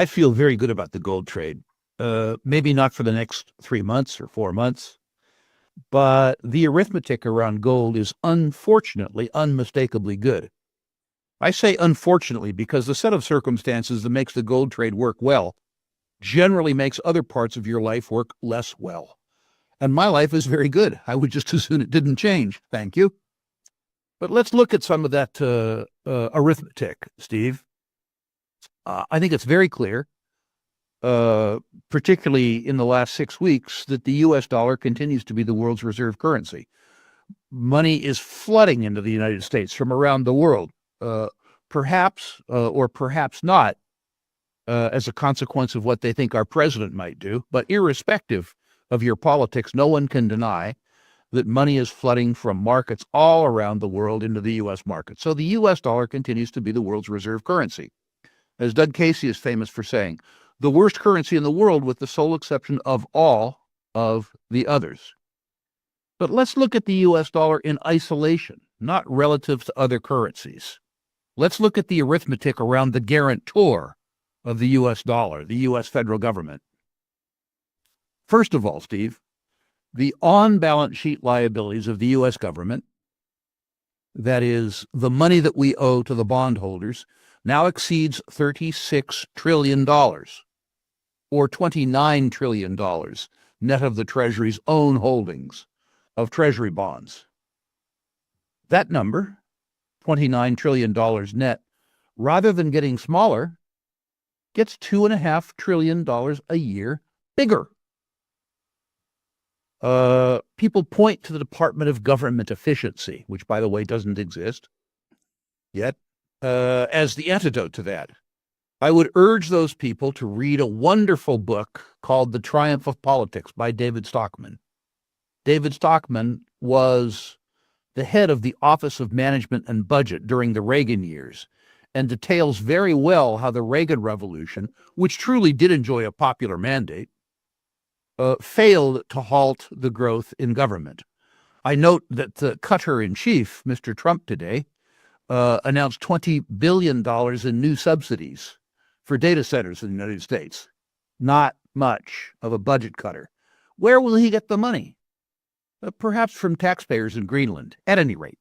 I feel very good about the gold trade. Maybe not for the next 3 months or 4 months, but the arithmetic around gold is unfortunately, unmistakably good. I say unfortunately because the set of circumstances that makes the gold trade work well generally makes other parts of your life work less well. And my life is very good. I would just as soon it didn't change. Thank you. But let's look at some of that arithmetic, Steve. I think it's very clear, particularly in the last 6 weeks, that the U.S. dollar continues to be the world's reserve currency. Money is flooding into the United States from around the world, perhaps or perhaps not, as a consequence of what they think our president might do. But irrespective of your politics, no one can deny that money is flooding from markets all around the world into the U.S. market. So the U.S. dollar continues to be the world's reserve currency. As Doug Casey is famous for saying, the worst currency in the world with the sole exception of all of the others. But let's look at the U.S. dollar in isolation, not relative to other currencies. Let's look at the arithmetic around the guarantor of the U.S. dollar, the U.S. federal government. First of all, Steve, the on-balance sheet liabilities of the U.S. government, that is, the money that we owe to the bondholders, now exceeds $36 trillion, or $29 trillion, net of the Treasury's own holdings of Treasury bonds. That number, $29 trillion net, rather than getting smaller, gets $2.5 trillion a year bigger. People point to the Department of Government Efficiency, which, by the way, doesn't exist yet, as the antidote to that. I would urge those people to read a wonderful book called The Triumph of Politics by David Stockman. David Stockman was the head of the Office of Management and Budget during the Reagan years and details very well how the Reagan Revolution, which truly did enjoy a popular mandate, failed to halt the growth in government. I note that the cutter-in-chief, Mr. Trump, today announced $20 billion in new subsidies for data centers in the United States. Not much of a budget cutter. Where will he get the money? Perhaps from taxpayers in Greenland, at any rate.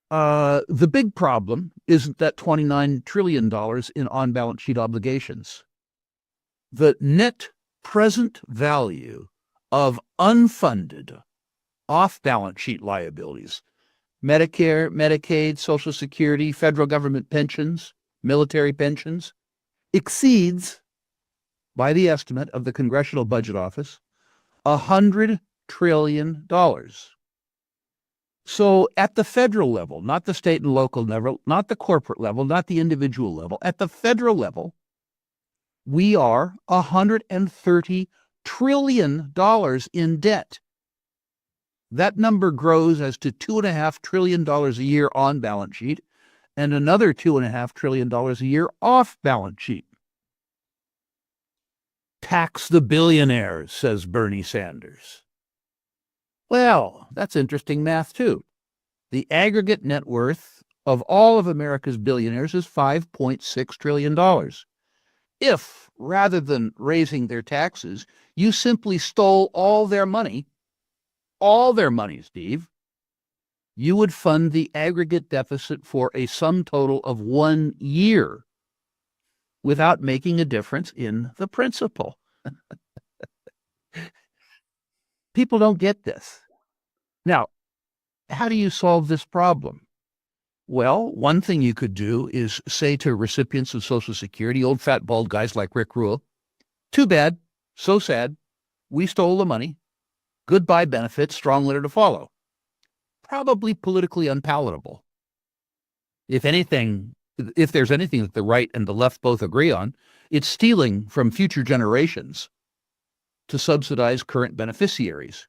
The big problem isn't that $29 trillion in on-balance sheet obligations. The net present value of unfunded off-balance sheet liabilities, Medicare, Medicaid, Social Security, federal government pensions, military pensions, exceeds, by the estimate of the Congressional Budget Office, $100 trillion. So at the federal level, not the state and local level, not the corporate level, not the individual level, at the federal level, we are $130 trillion in debt. That number grows as to $2.5 trillion a year on balance sheet and another $2.5 trillion a year off balance sheet. Tax the billionaires, says Bernie Sanders. Well, that's interesting math, too. The aggregate net worth of all of America's billionaires is $5.6 trillion. If, rather than raising their taxes, you simply stole all their money, Steve, you would fund the aggregate deficit for a sum total of 1 year without making a difference in the principal. People don't get this. Now, how do you solve this problem? Well, one thing you could do is say to recipients of Social Security, old fat bald guys like Rick Rule, too bad, so sad, we stole the money, goodbye benefits, strong letter to follow. Probably politically unpalatable. If there's anything that the right and the left both agree on, it's stealing from future generations to subsidize current beneficiaries.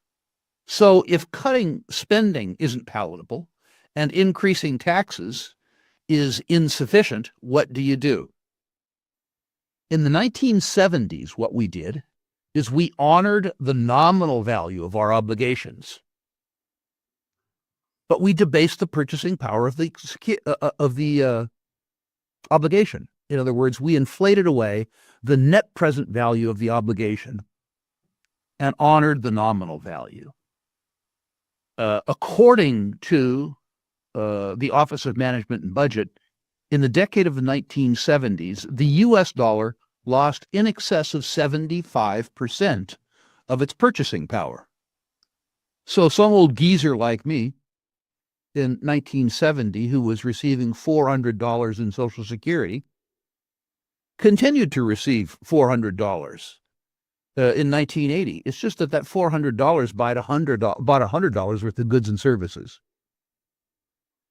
So if cutting spending isn't palatable and increasing taxes is insufficient, what do you do? In the 1970s, what we did is we honored the nominal value of our obligations, but we debased the purchasing power of the obligation. In other words, we inflated away the net present value of the obligation and honored the nominal value. According to the Office of Management and Budget, in the decade of the 1970s, the U.S. dollar lost in excess of 75% of its purchasing power. So some old geezer like me in 1970, who was receiving $400 in Social Security, continued to receive $400 in 1980. It's just that $400 bought $100 worth of goods and services.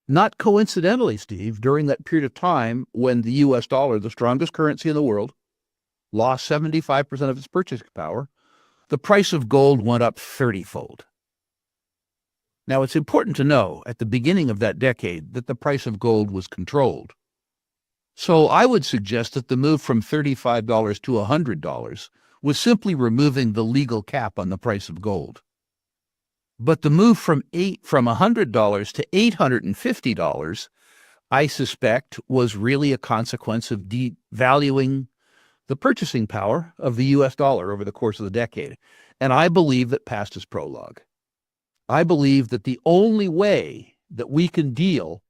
Not coincidentally, Steve, during that period of time when the U.S. dollar, the strongest currency in the world, lost 75% of its purchasing power, the price of gold went up 30-fold. Now, it's important to know at the beginning of that decade that the price of gold was controlled. So I would suggest that the move from $35 to $100 was simply removing the legal cap on the price of gold. But the move from $100 to $850, I suspect, was really a consequence of devaluing the purchasing power of the U.S. dollar over the course of the decade. And I believe that past is prologue. I believe that the only way that we can deal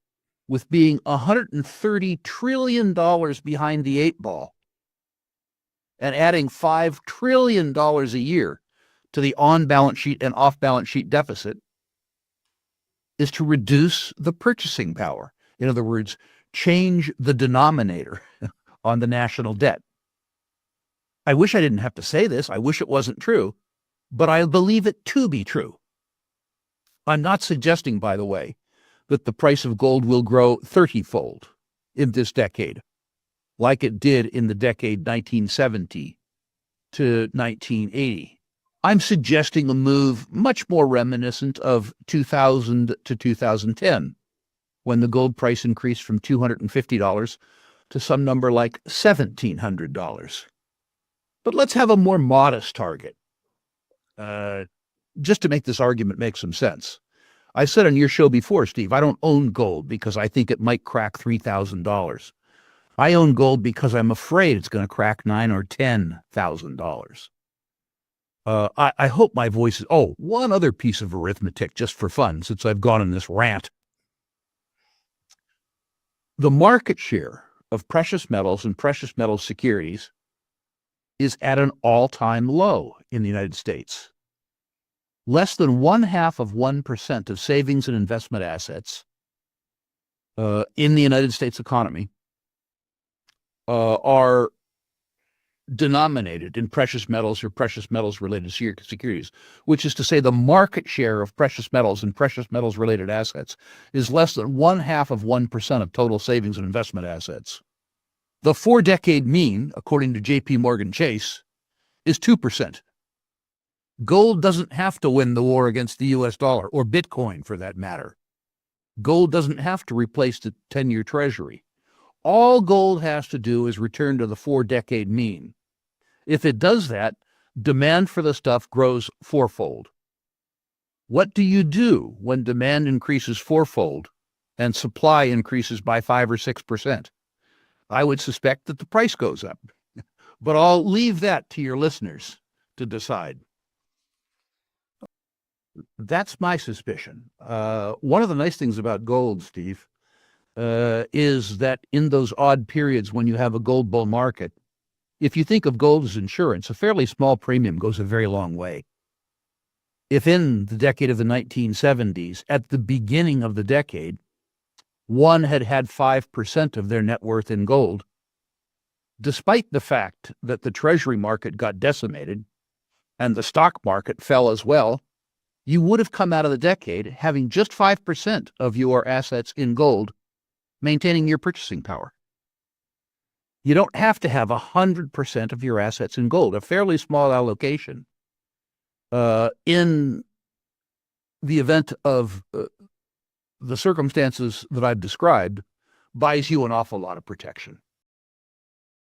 with being $130 trillion behind the eight ball and adding $5 trillion a year to the on-balance sheet and off-balance sheet deficit is to reduce the purchasing power. In other words, change the denominator on the national debt. I wish I didn't have to say this. I wish it wasn't true, but I believe it to be true. I'm not suggesting, by the way, that the price of gold will grow 30-fold in this decade, like it did in the decade 1970 to 1980. I'm suggesting a move much more reminiscent of 2000 to 2010, when the gold price increased from $250 to some number like $1,700. But let's have a more modest target, just to make this argument make some sense. I said on your show before, Steve, I don't own gold because I think it might crack $3,000. I own gold because I'm afraid it's going to crack $9,000 or $10,000. I hope my voice is... Oh, one other piece of arithmetic, just for fun, since I've gone on this rant. The market share of precious metals and precious metals securities is at an all-time low in the United States. Less than 0.5% of savings and investment assets in the United States economy are denominated in precious metals or precious metals-related securities, which is to say the market share of precious metals and precious metals-related assets is less than 0.5% of total savings and investment assets. The 4-decade mean, according to J.P. Morgan Chase, is 2%. Gold doesn't have to win the war against the U.S. dollar, or Bitcoin for that matter. Gold doesn't have to replace the 10-year treasury. All gold has to do is return to the 4-decade mean. If it does that, demand for the stuff grows fourfold. What do you do when demand increases fourfold and supply increases by 5 or 6%? I would suspect that the price goes up. But I'll leave that to your listeners to decide. That's my suspicion. One of the nice things about gold, Steve, is that in those odd periods when you have a gold bull market, if you think of gold as insurance, a fairly small premium goes a very long way. If in the decade of the 1970s, at the beginning of the decade, one had 5% of their net worth in gold, despite the fact that the treasury market got decimated and the stock market fell as well, you would have come out of the decade having just 5% of your assets in gold, maintaining your purchasing power. You don't have to have 100% of your assets in gold. A fairly small allocation in the event of the circumstances that I've described buys you an awful lot of protection.